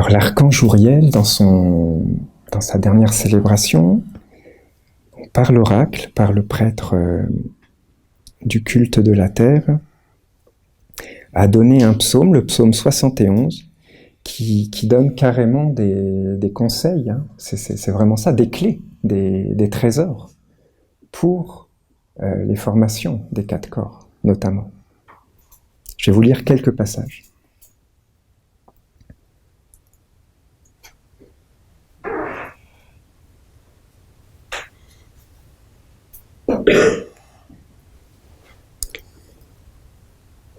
Alors l'archange Uriel, dans sa dernière célébration, par l'oracle, par le prêtre du culte de la terre, a donné un psaume, le psaume 71, qui donne carrément des conseils, hein. C'est vraiment ça, des clés, des trésors pour les formations des 4 corps, notamment. Je vais vous lire quelques passages.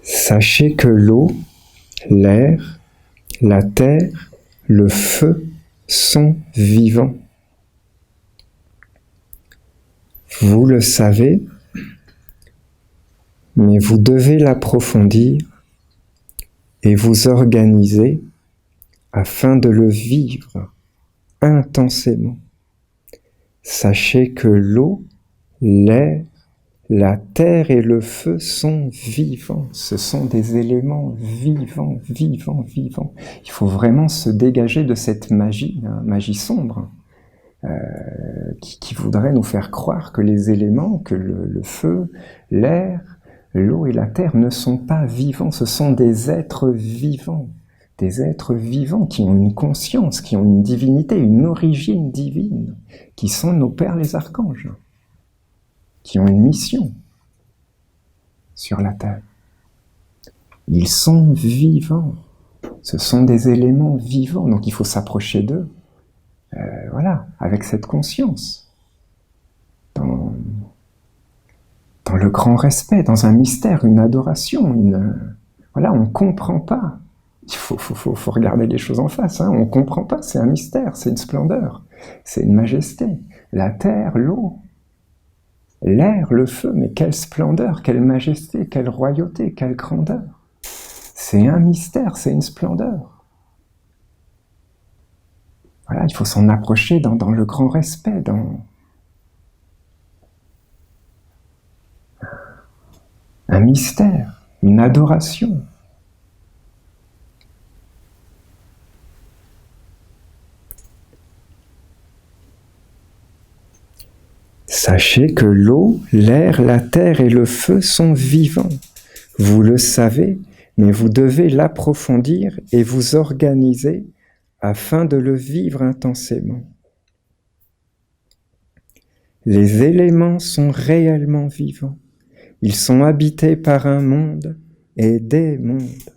Sachez que l'eau, l'air, la terre, le feu sont vivants. Vous le savez, mais vous devez l'approfondir et vous organiser afin de le vivre intensément. Sachez que l'eau, l'air, la terre et le feu sont vivants. Ce sont des éléments vivants, vivants, vivants. Il faut vraiment se dégager de cette magie, hein, magie sombre, qui voudrait nous faire croire que les éléments, que le feu, l'air, l'eau et la terre ne sont pas vivants. Ce sont des êtres vivants. Des êtres vivants qui ont une conscience, qui ont une divinité, une origine divine, qui sont nos pères les archanges, qui ont une mission sur la terre. Ils sont vivants. Ce sont des éléments vivants, donc il faut s'approcher d'eux, voilà, avec cette conscience, dans le grand respect, dans un mystère, une adoration, voilà, on ne comprend pas. Il faut regarder les choses en face, hein. On ne comprend pas, c'est un mystère, c'est une splendeur, c'est une majesté. La terre, l'eau, l'air, le feu, mais quelle splendeur, quelle majesté, quelle royauté, quelle grandeur. C'est un mystère, c'est une splendeur. Voilà, il faut s'en approcher dans le grand respect, dans un mystère, une adoration. Sachez que l'eau, l'air, la terre et le feu sont vivants. Vous le savez, mais vous devez l'approfondir et vous organiser afin de le vivre intensément. Les éléments sont réellement vivants. Ils sont habités par un monde et des mondes.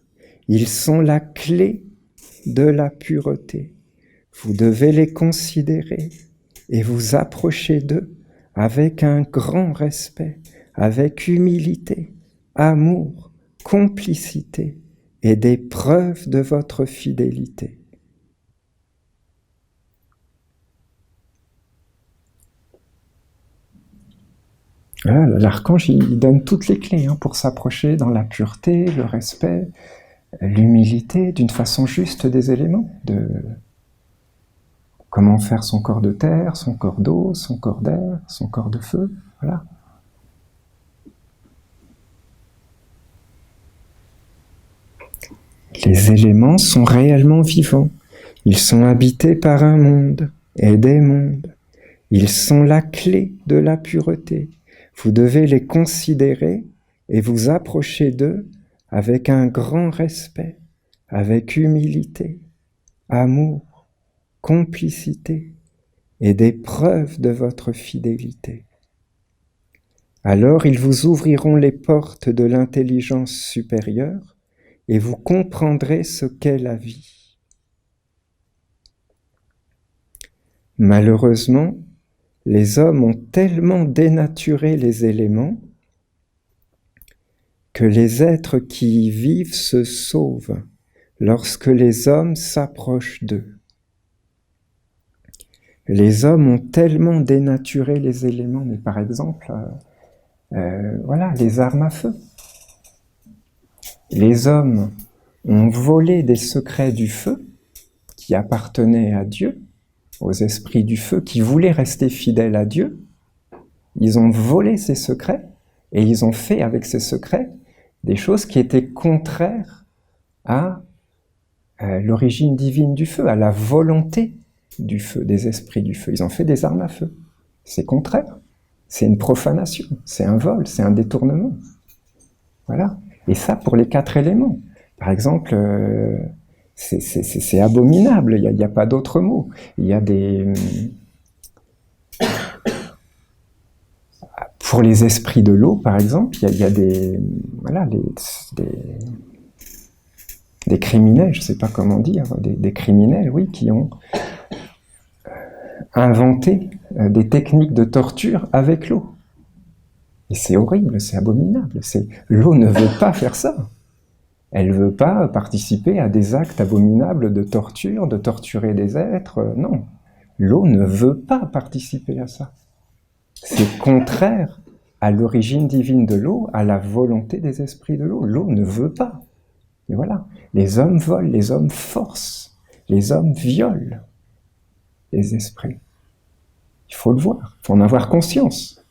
Ils sont la clé de la pureté. Vous devez les considérer et vous approcher d'eux avec un grand respect, avec humilité, amour, complicité et des preuves de votre fidélité. Voilà, l'archange, il donne toutes les clés, hein, pour s'approcher dans la pureté, le respect, l'humilité, d'une façon juste des éléments, de comment faire son corps de terre, son corps d'eau, son corps d'air, son corps de feu, voilà. Les éléments sont réellement vivants. Ils sont habités par un monde et des mondes. Ils sont la clé de la pureté. Vous devez les considérer et vous approcher d'eux avec un grand respect, avec humilité, amour, complicité et des preuves de votre fidélité. Alors ils vous ouvriront les portes de l'intelligence supérieure et vous comprendrez ce qu'est la vie. Malheureusement, les hommes ont tellement dénaturé les éléments que les êtres qui y vivent se sauvent lorsque les hommes s'approchent d'eux. Les hommes ont tellement dénaturé les éléments, mais par exemple, voilà, les armes à feu. Les hommes ont volé des secrets du feu qui appartenaient à Dieu, aux esprits du feu qui voulaient rester fidèles à Dieu. Ils ont volé ces secrets et ils ont fait avec ces secrets des choses qui étaient contraires à l'origine divine du feu, à la volonté du feu, des esprits du feu. Ils ont fait des armes à feu. C'est contraire. C'est une profanation, c'est un vol, c'est un détournement. Voilà. Et ça pour les 4 éléments. Par exemple, c'est abominable, il n'y a pas d'autre mot. Il y a des... Pour les esprits de l'eau, par exemple, il y a des... Voilà, des criminels, je ne sais pas comment dire, des criminels, oui, qui ont inventé des techniques de torture avec l'eau. Et c'est horrible, c'est abominable. L'eau ne veut pas faire ça. Elle ne veut pas participer à des actes abominables de torture, de torturer des êtres. Non, l'eau ne veut pas participer à ça. C'est contraire à l'origine divine de l'eau, à la volonté des esprits de l'eau. L'eau ne veut pas. Et voilà, les hommes volent, les hommes forcent, les hommes violent les esprits. Il faut le voir, il faut en avoir conscience.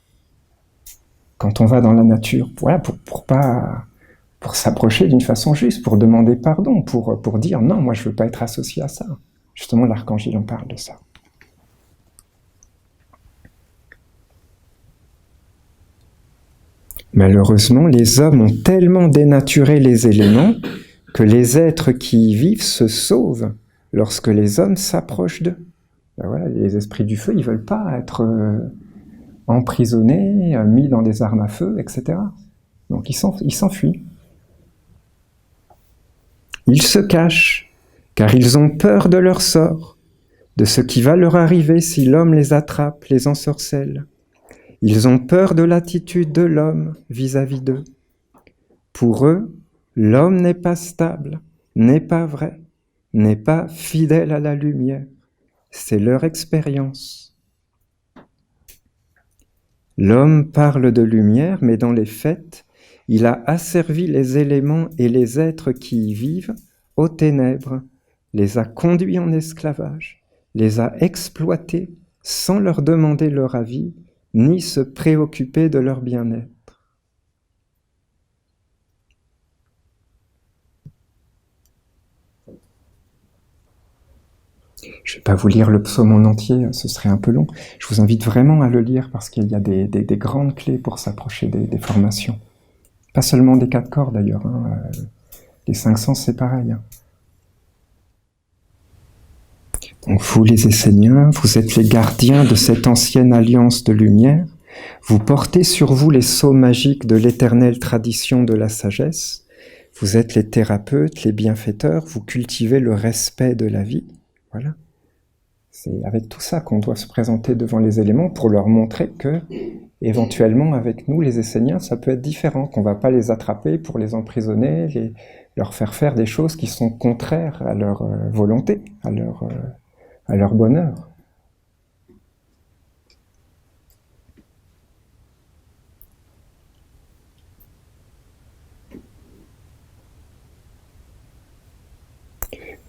Quand on va dans la nature, voilà, pour s'approcher d'une façon juste, pour demander pardon, pour dire non, moi je veux pas être associé à ça. Justement, l'archange en parle de ça. Malheureusement, les hommes ont tellement dénaturé les éléments que les êtres qui y vivent se sauvent lorsque les hommes s'approchent d'eux. Ben voilà, les esprits du feu, ils veulent pas être emprisonnés, mis dans des armes à feu, etc. Donc ils s'enfuient. Ils se cachent, car ils ont peur de leur sort, de ce qui va leur arriver si l'homme les attrape, les ensorcelle. Ils ont peur de l'attitude de l'homme vis-à-vis d'eux. Pour eux, l'homme n'est pas stable, n'est pas vrai, n'est pas fidèle à la lumière. C'est leur expérience. L'homme parle de lumière, mais dans les faits, il a asservi les éléments et les êtres qui y vivent aux ténèbres, les a conduits en esclavage, les a exploités sans leur demander leur avis, ni se préoccuper de leur bien-être. Je ne vais pas vous lire le psaume en entier, ce serait un peu long. Je vous invite vraiment à le lire parce qu'il y a des grandes clés pour s'approcher des formations. Pas seulement des 4 corps d'ailleurs, hein. Les 5 sens c'est pareil. Donc vous les Esséniens, vous êtes les gardiens de cette ancienne alliance de lumière, vous portez sur vous les sceaux magiques de l'éternelle tradition de la sagesse, vous êtes les thérapeutes, les bienfaiteurs, vous cultivez le respect de la vie. Voilà. C'est avec tout ça qu'on doit se présenter devant les éléments pour leur montrer que, éventuellement, avec nous, les Esséniens, ça peut être différent, qu'on ne va pas les attraper pour les emprisonner, leur faire des choses qui sont contraires à leur volonté, à leur bonheur.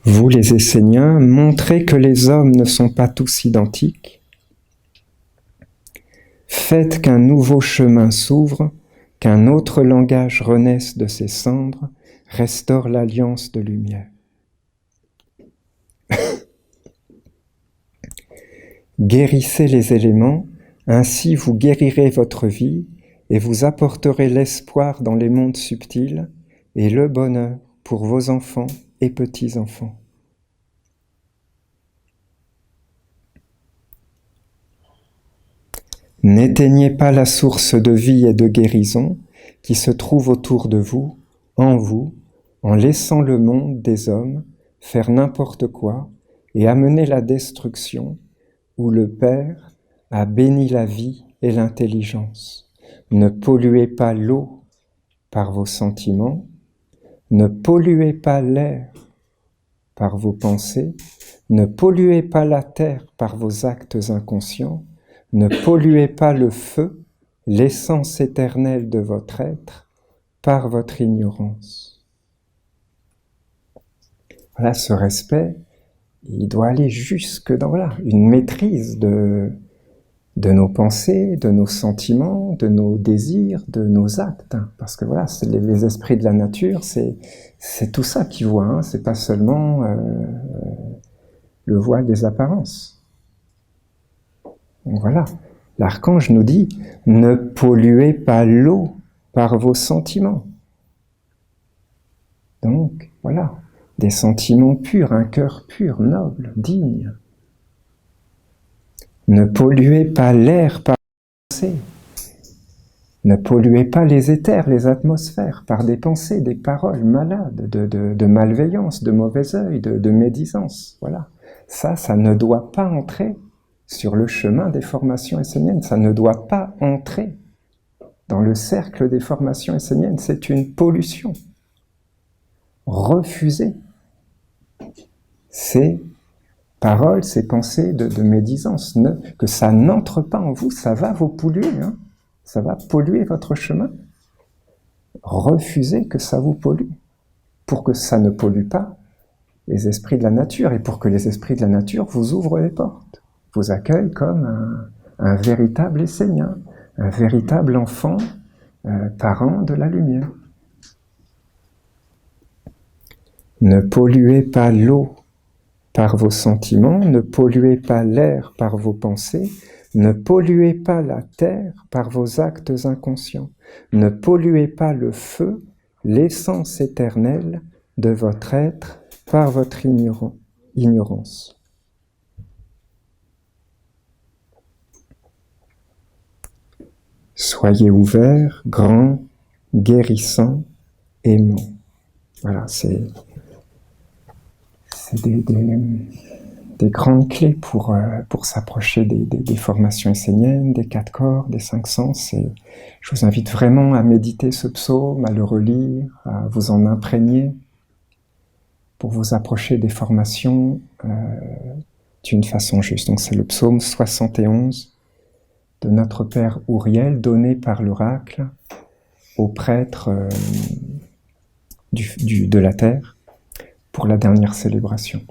Vous, les Esséniens, montrez que les hommes ne sont pas tous identiques. Faites qu'un nouveau chemin s'ouvre, qu'un autre langage renaisse de ses cendres, restaure l'alliance de lumière. Guérissez les éléments, ainsi vous guérirez votre vie et vous apporterez l'espoir dans les mondes subtils et le bonheur pour vos enfants et petits-enfants. N'éteignez pas la source de vie et de guérison qui se trouve autour de vous, en laissant le monde des hommes faire n'importe quoi et amener la destruction où le Père a béni la vie et l'intelligence. Ne polluez pas l'eau par vos sentiments, ne polluez pas l'air par vos pensées, ne polluez pas la terre par vos actes inconscients, ne polluez pas le feu, l'essence éternelle de votre être, par votre ignorance. Voilà, ce respect, il doit aller jusque dans une maîtrise de de nos pensées, de nos sentiments, de nos désirs, de nos actes. Parce que voilà, c'est les esprits de la nature, c'est tout ça qui voient, hein. C'est pas seulement le voile des apparences. Donc voilà, l'archange nous dit, ne polluez pas l'eau par vos sentiments. Donc voilà, des sentiments purs, un cœur pur, noble, digne. Ne polluez pas l'air par des pensées. Ne polluez pas les éthers, les atmosphères, par des pensées, des paroles malades, de malveillance, de mauvais œil, de médisance. Voilà. Ça ne doit pas entrer sur le chemin des formations esséniennes. Ça ne doit pas entrer dans le cercle des formations esséniennes. C'est une pollution. Refusez ces paroles, ces pensées de médisance. Que ça n'entre pas en vous, ça va vous polluer, hein. Ça va polluer votre chemin. Refusez que ça vous pollue, pour que ça ne pollue pas les esprits de la nature, et pour que les esprits de la nature vous ouvrent les portes, vous accueillent comme un véritable essénien, un véritable enfant, parent de la lumière. Ne polluez pas l'eau par vos sentiments, ne polluez pas l'air par vos pensées, ne polluez pas la terre par vos actes inconscients, ne polluez pas le feu, l'essence éternelle de votre être par votre ignorance. Soyez ouverts, grands, guérissants, aimants. Voilà, c'est des grandes clés pour s'approcher des formations esséniennes, des 4 corps, des 5 sens. Et je vous invite vraiment à méditer ce psaume, à le relire, à vous en imprégner pour vous approcher des formations d'une façon juste. Donc c'est le psaume 71 de notre Père Ouriel, donné par l'oracle aux prêtres de la terre pour la dernière célébration.